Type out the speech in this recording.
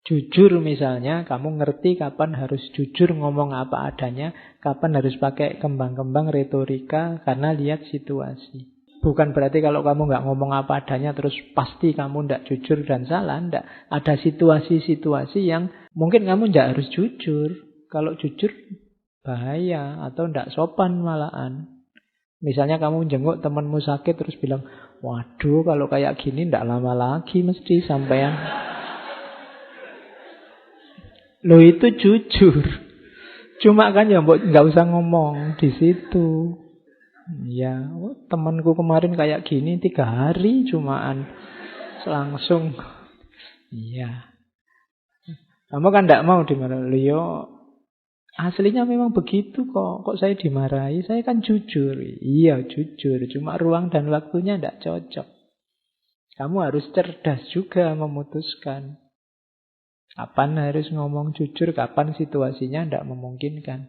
Jujur misalnya, kamu ngerti kapan harus jujur ngomong apa adanya, kapan harus pakai kembang-kembang retorika karena lihat situasi. Bukan berarti kalau kamu nggak ngomong apa adanya terus pasti kamu nggak jujur dan salah, nggak. Ada situasi-situasi yang mungkin kamu nggak harus jujur. Kalau jujur bahaya atau nggak sopan malahan. Misalnya kamu jenguk temanmu sakit terus bilang, waduh kalau kayak gini nggak lama lagi mesti sampean. Loh itu jujur. Cuma kan ya nggak usah ngomong di situ. Ya, temanku kemarin kayak gini 3 hari cumaan langsung. Iya. Kamu kan nggak mau dimarahi. Leo, aslinya memang begitu kok. Kok saya dimarahi? Saya kan jujur. Iya jujur. Cuma ruang dan waktunya nggak cocok. Kamu harus cerdas juga memutuskan. Kapan harus ngomong jujur, kapan situasinya tidak memungkinkan.